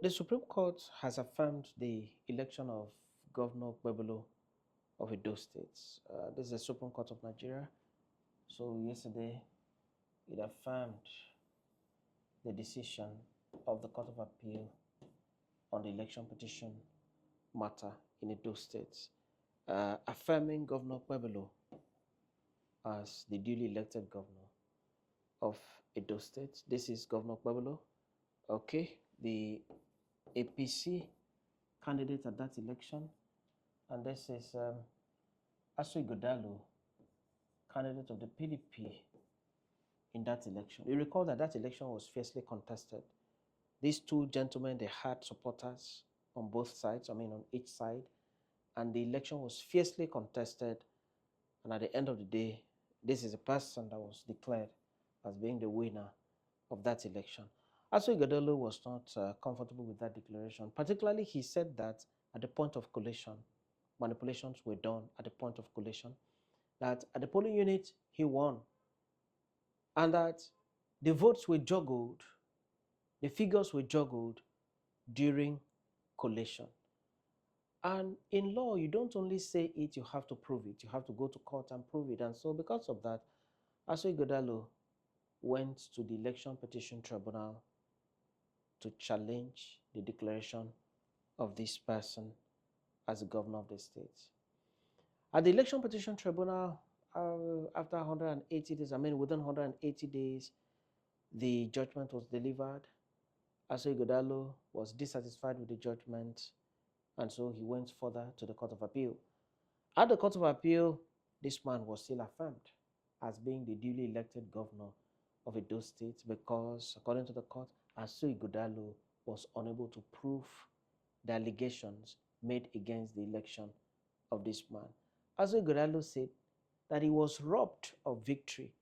The Supreme Court has affirmed the election of Governor Pueblo of Edo State. This is the Supreme Court of Nigeria. So yesterday, it affirmed the decision of the Court of Appeal on the election petition matter in Edo State, affirming Governor Pueblo as the duly elected governor of Edo State. This is Governor Pueblo, okay, the APC candidate at that election, and this is Asue Ighodalo, candidate of the PDP in that election. You recall that that election was fiercely contested. These two gentlemen, they had supporters on both sides, on each side, and the election was fiercely contested. And at the end of the day, this is a person that was declared as being the winner of that election. Asue Ighodalo was not comfortable with that declaration. Particularly, he said that at the point of collation, manipulations were done at the point of collation, that at the polling unit, he won, and that the votes were juggled, the figures were juggled during collation. And in law, you don't only say it, you have to prove it. You have to go to court and prove it. And so because of that, Asue Ighodalo went to the Election Petition Tribunal to challenge the declaration of this person as the governor of the state. At the Election Petition Tribunal, after 180 days, within 180 days, the judgment was delivered. Asue Ighodalo was dissatisfied with the judgment, and so he went further to the Court of Appeal. At the Court of Appeal, this man was still affirmed as being the duly elected governor of Edo State because, according to the court, Asue Ighodalo was unable to prove the allegations made against the election of this man. Asue Ighodalo said that he was robbed of victory,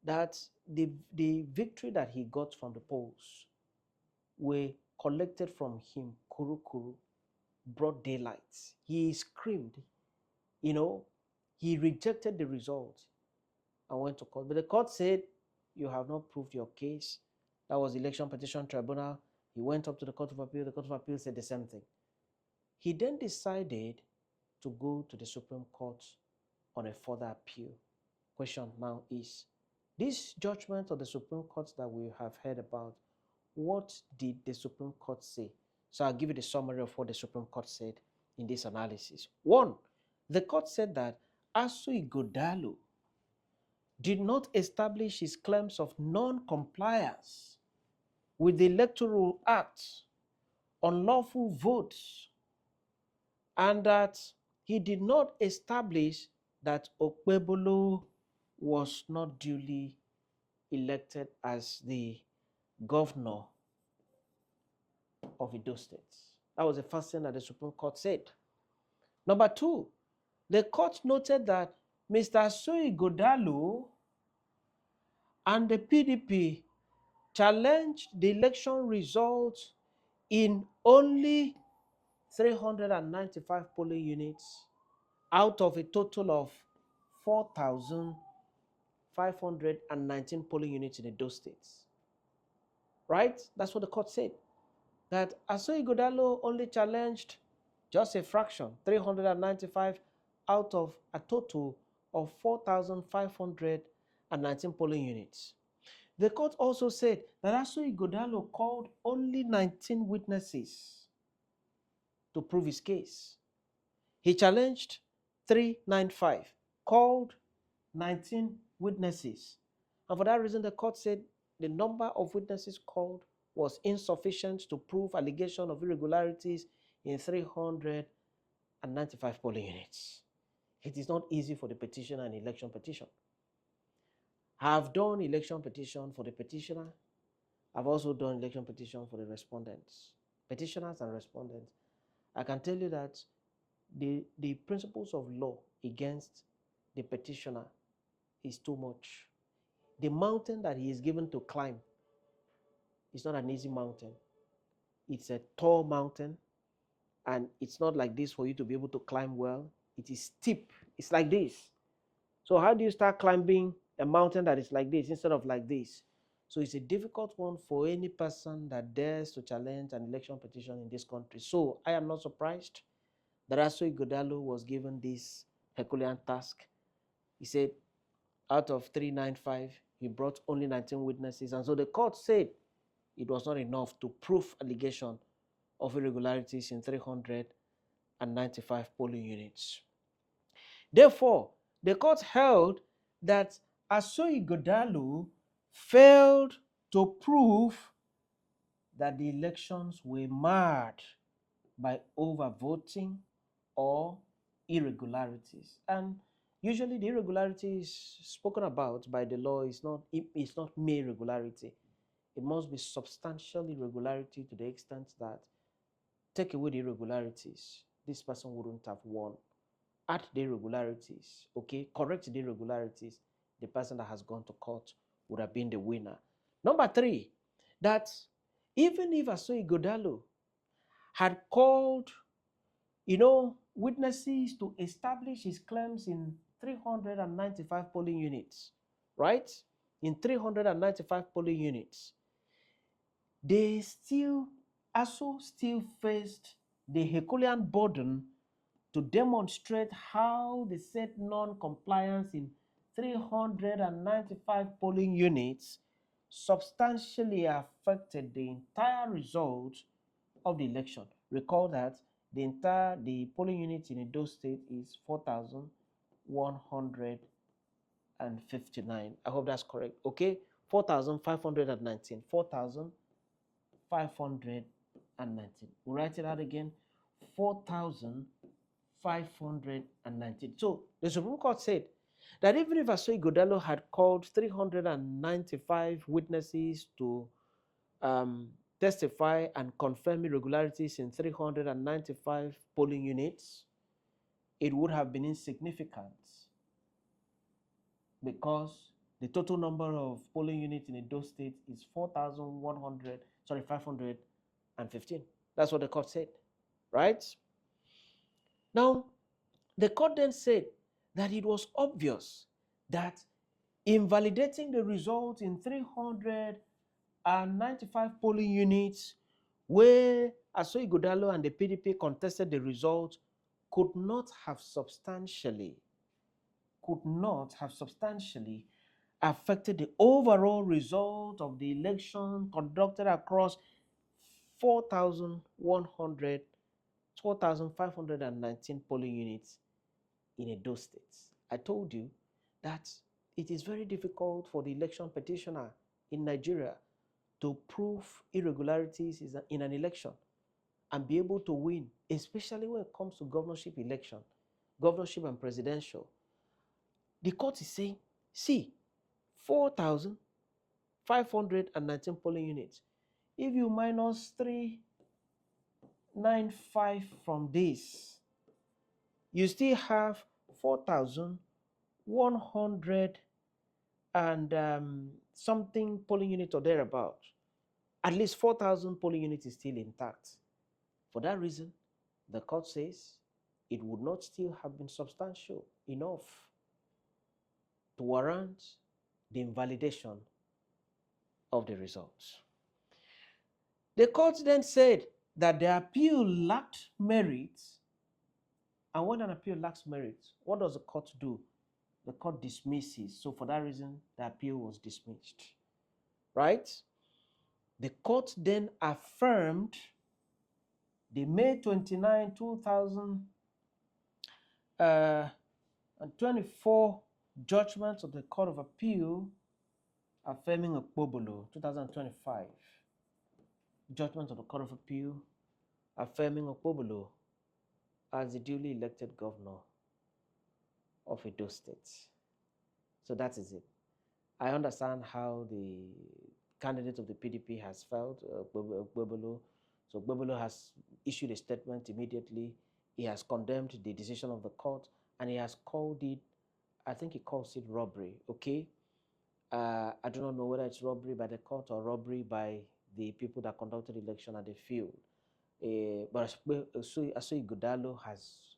that the victory that he got from the polls were collected from him, kuru, broad daylight. He screamed, he rejected the result and went to court. But the court said, you have not proved your case. That was the Election Petition Tribunal. He went up to the Court of Appeal. The Court of Appeal said the same thing. He then decided to go to the Supreme Court on a further appeal. Question now is, this judgment of the Supreme Court that we have heard about, what did the Supreme Court say? So I'll give you the summary of what the Supreme Court said in this analysis. One, the court said that Asue Ighodalo did not establish his claims of non-compliance with the Electoral Act, unlawful votes, and that he did not establish that Okpebolo was not duly elected as the governor of Edo State. That was the first thing that the Supreme Court said. Number two, the court noted that Mr. Asue Ighodalo and the PDP challenged the election results in only 395 polling units out of a total of 4,519 polling units in Edo State. Right? That's what the court said. That Asue Ighodalo only challenged just a fraction, 395 out of a total of 4,519 polling units. The court also said that Asue Ighodalo called only 19 witnesses to prove his case. He challenged 395, called 19 witnesses. And for that reason, the court said the number of witnesses called was insufficient to prove allegation of irregularities in 395 polling units. It is not easy for the petitioner and election petition. I have done election petition for the petitioner. I've also done election petition for the respondents, petitioners and respondents. I can tell you that the principles of law against the petitioner is too much. The mountain that he is given to climb is not an easy mountain. It's a tall mountain, and it's not like this for you to be able to climb well. It is steep. It's like this. So how do you start climbing a mountain that is like this instead of like this? So it's a difficult one for any person that dares to challenge an election petition in this country. So I am not surprised that Asue Ighodalo was given this Herculean task. He said out of 395, he brought only 19 witnesses. And so the court said it was not enough to prove allegation of irregularities in 395 polling units. Therefore, the court held that Asue Ighodalo failed to prove that the elections were marred by overvoting or irregularities. And usually the irregularities spoken about by the law is not mere irregularity. It must be substantial irregularity to the extent that take away the irregularities, this person wouldn't have won. Add the irregularities, okay, correct the irregularities, the person that has gone to court would have been the winner. Number three, that even if Asue Ighodalo had called, witnesses to establish his claims in 395 polling units, right? In 395 polling units, ASU still faced the Herculean burden to demonstrate how the said non-compliance in 395 polling units substantially affected the entire result of the election. Recall that the polling unit in Edo State is 4,159. I hope that's correct. Okay, 4,519. 4,519. We'll write it out again. 4,519. So the Supreme Court said that even if Asue Ighodalo had called 395 witnesses to testify and confirm irregularities in 395 polling units, it would have been insignificant because the total number of polling units in Edo State is 515. That's what the court said, right? Now, the court then said that it was obvious that invalidating the result in 395 polling units where Asue Ighodalo and the PDP contested the result could not have substantially affected the overall result of the election conducted across 4,519 polling units in Edo State. I told you that it is very difficult for the election petitioner in Nigeria to prove irregularities in an election and be able to win, especially when it comes to governorship election, governorship and presidential. The court is saying, see, 4,519 polling units. If you minus 395 from this, you still have 4,100 and something polling units or thereabout. At least 4,000 polling units is still intact. For that reason, the court says it would not still have been substantial enough to warrant the invalidation of the results. The court then said that the appeal lacked merit. And when an appeal lacks merit, what does the court do? The court dismisses. So for that reason, the appeal was dismissed. Right? The court then affirmed the May 29, 2024 judgment of the Court of Appeal affirming Okpobolo, 2025. Judgment of the Court of Appeal affirming Okpobolo as the duly elected governor of Edo State. So that is it. I understand how the candidate of the PDP has felt, Okpobolo. So Okpobolo has issued a statement immediately. He has condemned the decision of the court and he has called it, I think he calls it robbery, okay? I do not know whether it's robbery by the court or robbery by the people that conducted the election at the field. But Asue Ighodalo has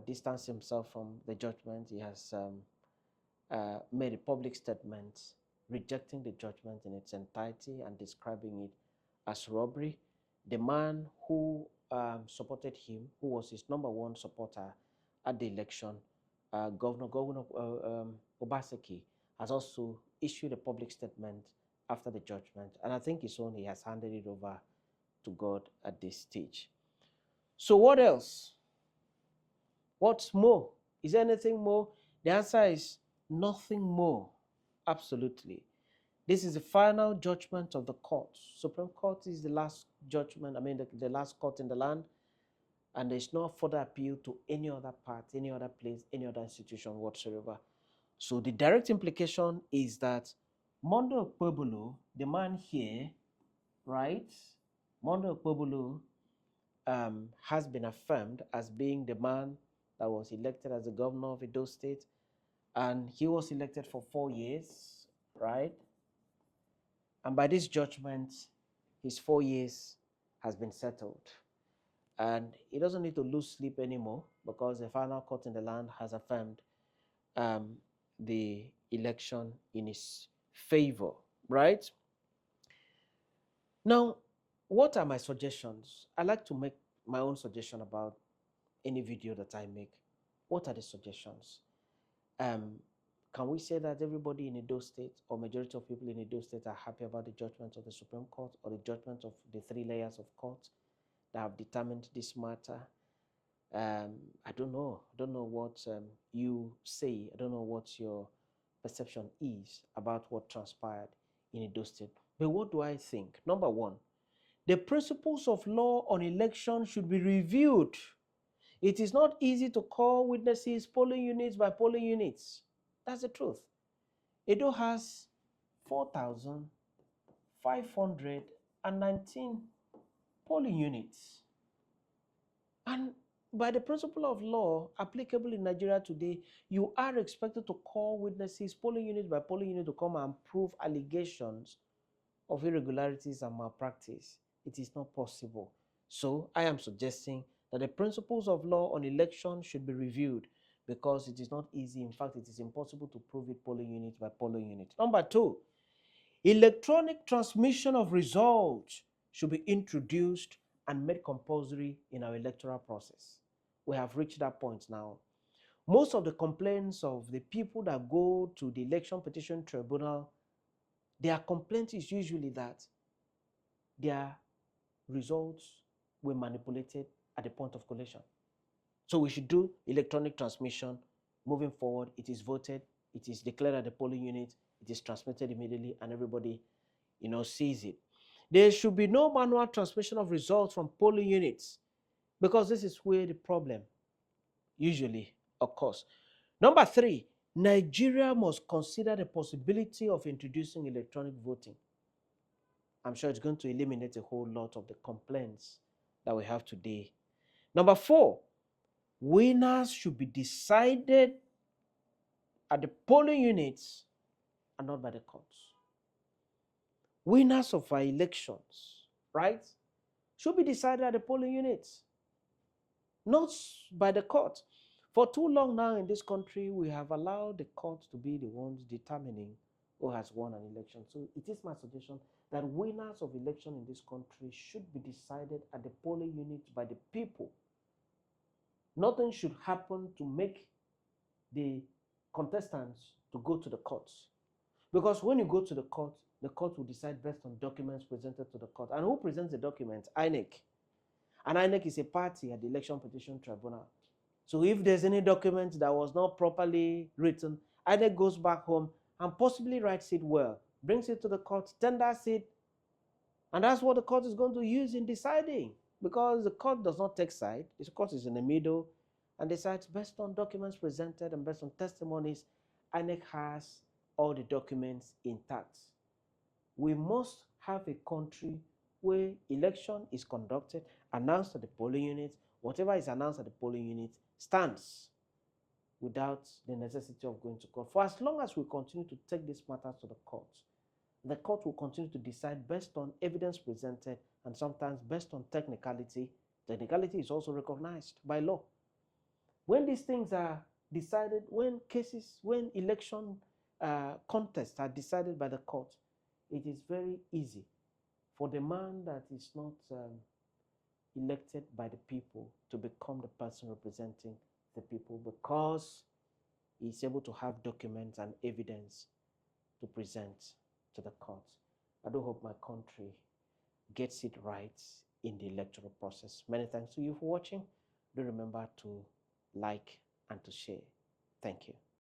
distanced himself from the judgment. He has made a public statement rejecting the judgment in its entirety and describing it as robbery. The man who supported him, who was his number one supporter at the election, Governor Obaseki, has also issued a public statement after the judgment, and I think his own, he has handed it over to God at this stage. So what else? What's more? Is there anything more? The answer is nothing more. Absolutely. This is the final judgment of the court. Supreme Court is the last judgment, the last court in the land, and there's no further appeal to any other part, any other place, any other institution whatsoever. So the direct implication is that Mondo Okpebolo, the man here, right? Mondo Okpebolo has been affirmed as being the man that was elected as the governor of Edo State, and he was elected for 4 years, right? And by this judgment, his 4 years has been settled. And he doesn't need to lose sleep anymore because the final court in the land has affirmed the election in his favor, right? Now, what are my suggestions? I like to make my own suggestion about any video that I make. What are the suggestions? Can we say that everybody in Edo State or majority of people in Edo State are happy about the judgment of the Supreme Court or the judgment of the 3 layers of court that have determined this matter? I don't know. I don't know what you say. I don't know what your perception is about what transpired in Edo State. But what do I think? Number one, the principles of law on election should be reviewed. It is not easy to call witnesses polling units by polling units. That's the truth. Edo has 4,519 polling units. And by the principle of law applicable in Nigeria today, you are expected to call witnesses, polling unit by polling unit, to come and prove allegations of irregularities and malpractice. It is not possible. So I am suggesting that the principles of law on election should be reviewed because it is not easy. In fact, it is impossible to prove it polling unit by polling unit. Number two, electronic transmission of results should be introduced and made compulsory in our electoral process. We have reached that point now. Most of the complaints of the people that go to the election petition tribunal, their complaint is usually that their results were manipulated at the point of collation. So we should do electronic transmission. Moving forward, it is voted, it is declared at the polling unit, it is transmitted immediately, and everybody, sees it. There should be no manual transmission of results from polling units because this is where the problem usually occurs. Number three, Nigeria must consider the possibility of introducing electronic voting. I'm sure it's going to eliminate a whole lot of the complaints that we have today. Number four, winners should be decided at the polling units and not by the courts. Winners of our elections, right, should be decided at the polling units, not by the court. For too long now in this country, we have allowed the courts to be the ones determining who has won an election. So it is my suggestion that winners of election in this country should be decided at the polling units by the people. Nothing should happen to make the contestants to go to the courts. Because when you go to the court will decide based on documents presented to the court. And who presents the documents? INEC. And INEC is a party at the Election Petition Tribunal. So if there's any document that was not properly written, INEC goes back home and possibly writes it well, brings it to the court, tenders it, and that's what the court is going to use in deciding. Because the court does not take side, the court is in the middle and decides based on documents presented and based on testimonies. INEC has all the documents intact. We must have a country where election is conducted, announced at the polling unit. Whatever is announced at the polling unit stands without the necessity of going to court. For as long as we continue to take these matters to the court will continue to decide based on evidence presented and sometimes based on technicality. Technicality is also recognized by law. When these things are decided, when election contests are decided by the court, it is very easy for the man that is not elected by the people to become the person representing the people, because he's able to have documents and evidence to present to the court. I do hope my country gets it right in the electoral process. Many thanks to you for watching. Do remember to like and to share. Thank you.